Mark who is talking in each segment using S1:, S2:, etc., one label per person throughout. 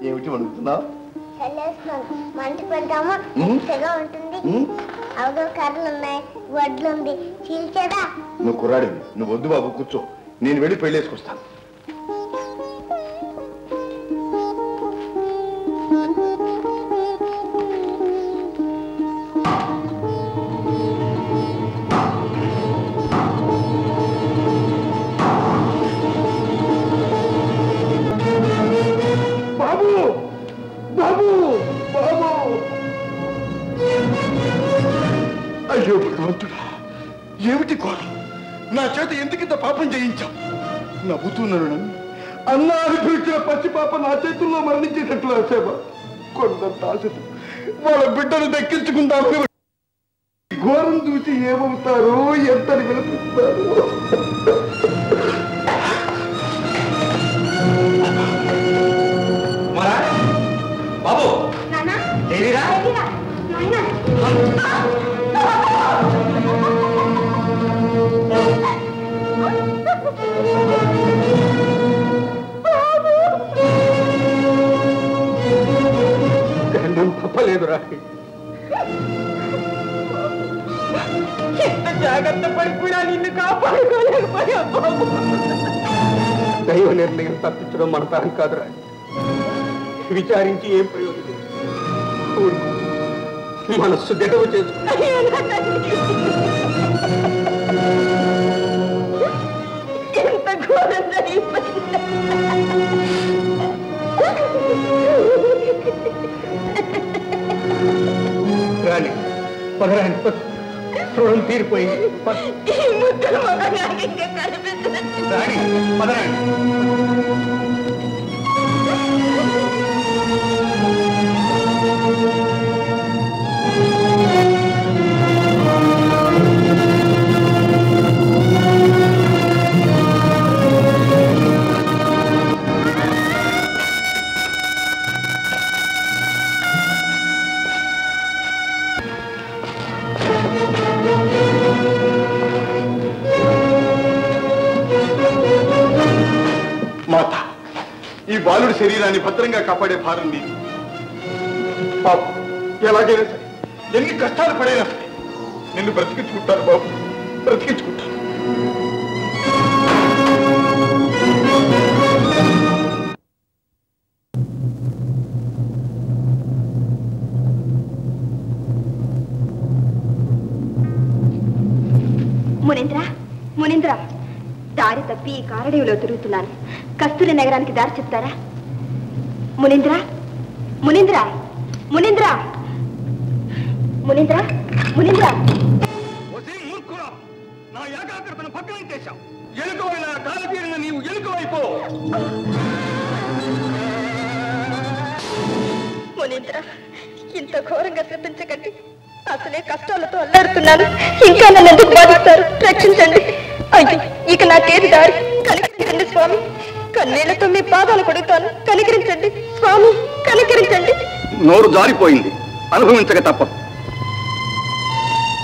S1: ఏమిటి అడుగుతున్నావు?
S2: మంట పెడతామా మంచిగా ఉంటుంది. అవగా కర్రలు ఉన్నాయి, వడ్లు ఉంది, చీల్చేదా?
S1: నువ్వు కుర్రాడివి, నువ్వు వద్దు బాబు, కూర్చో. నేను వెళ్ళి పెళ్ళేసుకొస్తాను. అయ్యో భగవంతుడా, ఏమిటి ఘోరం! నా చేత ఎందుకింత పాపం చేయించావు? నవ్వుతున్నాను నన్ను అన్నా అని పిలిచిన పచ్చి పాప నా చేతుల్లో మరణించేటట్లు ఆసేవా? కొండంత ఆశతో వాళ్ళ బిడ్డను దక్కించుకుందామని ఘోరం చూసి ఏమవుతారు, ఎంతని వినిపిస్తారు?
S3: బాబు
S1: తప్పలేదురా.
S4: ఎంత జాగ్రత్త పడిపోయినా నిన్ను కాపాడుకోలేకపోయా బాబు.
S1: దైవ నిర్ణయం తప్పించడం మన తరం కాదురా. విచారించి ఏం ప్రయోజనం? మనస్సు దిటవు చేసుకుని
S4: ఎంత ఘోరం జరిగిపోయింది.
S1: రాని పదరాని రుణం తీరిపోయింది.
S4: ఈ ముద్దుల మొగ నాకు ఇంకా కనిపించదు.
S1: రాని పదరాని. మాత, ఈ బాలుడి శరీరాన్ని భద్రంగా కాపాడే భారం నీది. బాబు, ఎలాగైనా సరే, ఎన్ని కష్టాలు పడైనా సరే నిన్ను బ్రతికించుకుంటాను బాబు, బ్రతికించుకుంటాను.
S5: మునీంద్ర, మునీంద్ర, దారి తప్పి ఈ కారడేవులో తిరుగుతున్నాను. కస్తూరి నగరానికి దారి చెప్తారా? మునీంద్ర, మునీంద్ర, మునీంద్ర, మునీంద్ర, మునీంద్ర.
S1: నా ఏకాగ్రతను పక్కన చేశావు. ఎలుకవైన కాలతీరిన నీవు ఎలుకవైపో.
S5: మునీంద్ర, ఇంత ఘోరంగా శపించకండి. అసలే కష్టాలతో అల్లాడుతున్నాను. ఇంకా నన్ను ఎందుకు బాధిస్తారు? రక్షించండి. అయ్యో, ఇక నాకేది దారి? కనికరించండి స్వామి. కన్నీళ్లతో మీ పాదాలు కొడుతాను. కనికరించండి స్వామి, కనికరించండి.
S1: నోరు జారిపోయింది, అనుభవించక తప్పదు.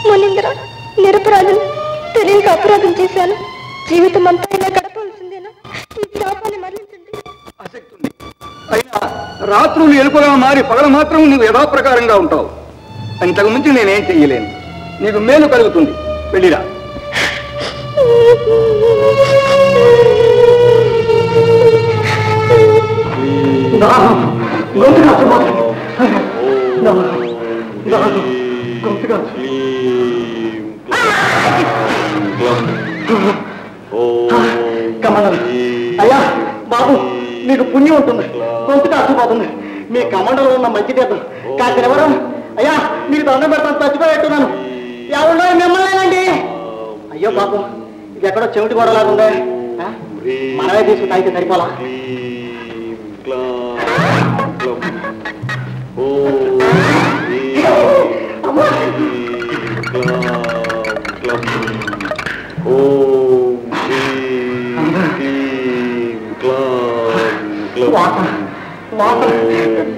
S5: మునీంద్ర, నిరపరాధులు, తెలియక అపరాధం చేశాను. జీవితం అంతా ఇలా గడపవలసిందేనా? ఈ పాపాన్ని మరణించండి.
S1: ఆసక్తి ఉంది. అయినా రాత్రులు ఎలుకగా మారి పగల మాత్రం నీవు యథాప్రకారంగా ఉంటావు. అంతకు మించి నేనేం చెయ్యలేను. నీకు మేలు కలుగుతుంది. వెళ్ళిరా. కమండలం, అయ్యా బాబు, మీకు పుణ్యం ఉంటుంది. గొంతుగా అర్థపోతుంది. మీ కమండలో ఉన్న మంచి తీర్థం కాసిన ఎవరు? అయ్యా, మీకు దండం పెడతాను, చచ్చిపోయేట్టున్నాను. ఎవరో మిమ్మల్నేనండి. అయ్యో బాబు, ఇది ఎక్కడో చెవిటి గోడలాగుందే. మనమే తీసుకుని తాగితే సరిపోలా.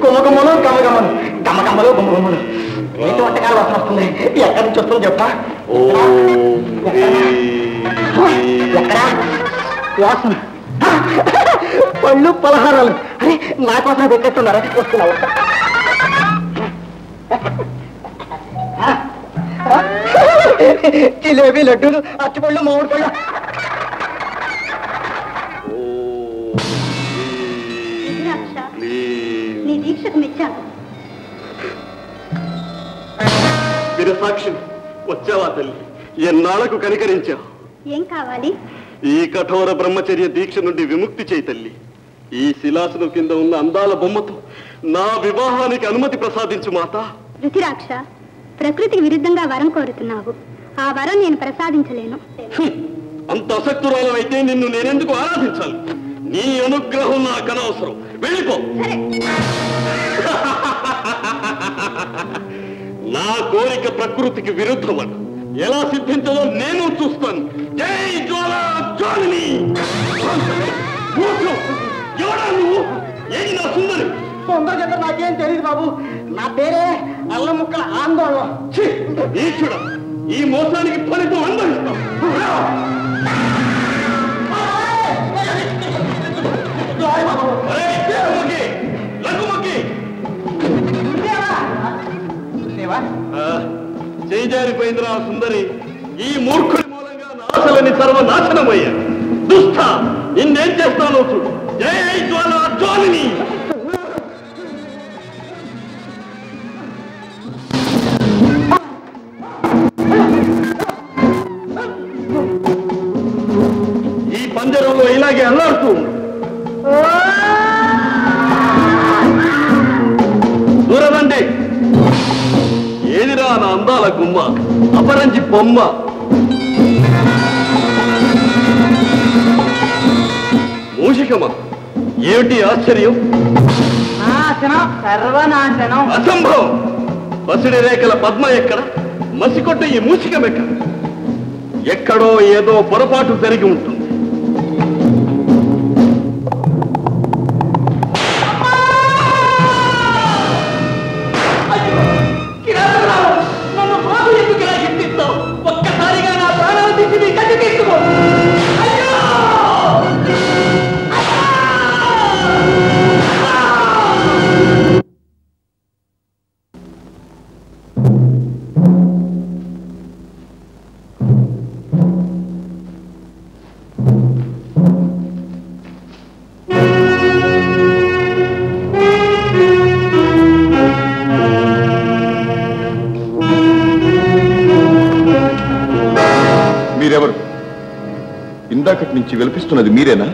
S1: గుమ్మగుమ్మలు గమగమ్మలు, గమగమ్మలు గుమ్మగుమ్మలు. ఏంటి వంటకాలు వాసన వస్తుంది? ఎక్కడి నుంచి వస్తుంది చెప్పా? ఎక్కడా వాసన? పళ్ళు పలహారాలు. అరే నా కోసం పెట్టేస్తున్నారా? వస్తున్నా వస్తా. జిలేబీ లడ్డూలు అరటిపళ్ళు మామిడి పళ్ళు.
S5: నీ దీక్షకు మెచ్చాను.
S1: విరసాక్షి వచ్చావా తల్లి? ఎన్నాళ్లకు కనికరించావు.
S5: ఏం కావాలి?
S1: ఈ కఠోర బ్రహ్మచర్య దీక్ష నుండి విముక్తి చేయి తల్లి. ఈ శిలాసనం కింద ఉన్న అందాల బొమ్మతో నా వివాహానికి అనుమతి ప్రసాదించు మాత.
S5: రుచిరాక్ష, ప్రకృతికి విరుద్ధంగా వరం కోరుతున్నావు. ఆ వరం నేను ప్రసాదించలేను.
S1: అంత అసక్తురాలైతే నిన్ను నేనెందుకు ఆరాధించాలి? నీ అనుగ్రహం నాకు అనవసరం. వెళ్ళిపో. నా కోరిక ప్రకృతికి విరుద్ధమట. ఎలా సిద్ధించదో నేను చూస్తాను. జై జ్వాలా జ్వాలిని. ఎవడా నువ్వు? ఏది నా సుందరి?
S4: తొందరగా నాకేం తెలియదు బాబు. నా పేరే అల్లం ముక్కల ఆందోళన.
S1: ఈశ్వర, ఈ మోసానికి ఫలితం అనుభవిస్తాం. చేజారిపోయిందిరా సుందరి. ఈ మూర్ఖుడి మూలంగా నాశలని సర్వనాశనమయ్యా. దుష్ట, నిన్నేం చేస్తానో చూడు. జై జ్వాలా జ్వాలిని. ఈ పంజరంలో ఇలాగే అల్లాడుతూ దూరదండి. ఏదిరా నా అందాల గుమ్మ, అపరంజి బొమ్మ? మూషికమా? ఏమిటి ఆశ్చర్యం?
S4: సర్వనాశనం.
S1: అసంభవం. పసిడి రేఖల పద్మ ఎక్కడ? మసికొట్ట ఈ మూషికం ఎక్కడ? ఎక్కడో ఏదో పొరపాటు జరిగి ఉంటుంది.
S4: ఒక్కసారిగా నా ప్రాణాలు తీసి నీ కట్టి తీసుకో.
S1: మీరెవరు? ఇందాకటి నుంచి విలపిస్తున్నది మీరేనా?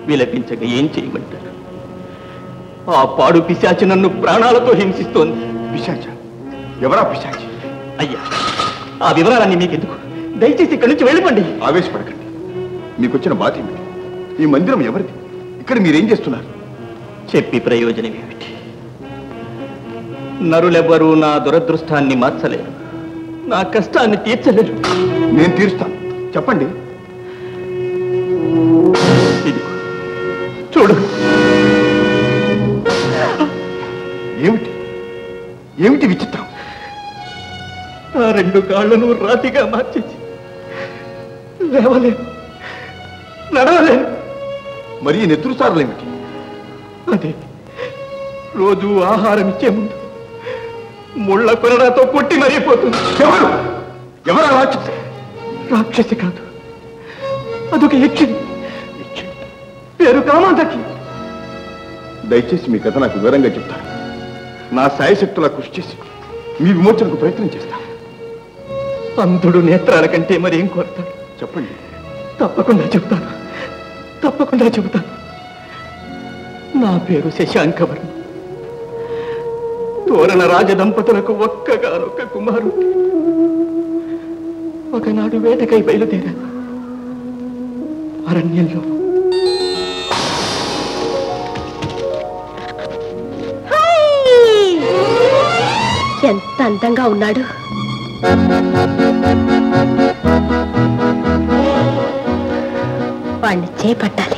S3: విలపించక ఏం చేయమంటారు? ఆ పాడు పిశాచి నన్ను ప్రాణాలతో హింసిస్తోంది.
S1: పిశాచ? ఎవరా పిశాచి?
S3: అయ్యా, ఆ వివరాలన్నీ మీకెందుకు? దయచేసి ఇక్కడి నుంచి వెళ్ళిపోండి.
S1: ఆవేశపడకండి. మీకొచ్చిన బాధ ఏమిటి? ఈ మందిరం ఎవరిది? ఇక్కడ మీరేం చేస్తున్నారు?
S3: చెప్పి ప్రయోజనం ఏమిటి? నరులెవ్వరూ నా దురదృష్టాన్ని మార్చలేరు, నా కష్టాన్ని తీర్చలేరు.
S1: నేను తీరుస్తాను. చెప్పండి.
S3: ఇది చూడు.
S1: ఏమిటి? ఏమిటి విచిత్రం?
S3: ఆ రెండు కాళ్లను రాతిగా మార్చేసి లేవలేను, నడవలేను.
S1: మరి ఈ నెత్తురుసారులేమిటి?
S3: అదే రోజు ఆహారం ఇచ్చే ముందు ముళ్ళ కొరడాతో కొట్టి మరిగిపోతుంది.
S1: ఎవరు? ఎవరా రాక్షసి?
S3: రాక్షసి కాదు, అదొక యక్షిణి. పేరు కామాంధకి.
S1: దయచేసి మీ కథ నాకు వివరంగా చెప్తాను. నా సాయశక్తులా కృషి చేసి మీ విమోచనకు ప్రయత్నం చేస్తాను.
S3: అంధుడు నేత్రాల కంటే మరేం కోరుతాడు?
S1: చెప్పండి.
S3: తప్పకుండా చెబుతాను, తప్పకుండా చెబుతాను. నా పేరు శశాంకవర్మ. తోరణ రాజదంపతులకు ఒక్కగానొక్క కుమారుడు. ఒకనాడు వేటకై బయలుదేరాను. అరణ్యంలో
S5: ఎంత అందంగా ఉన్నాడు. వాణ్ణి చేపట్టాలి.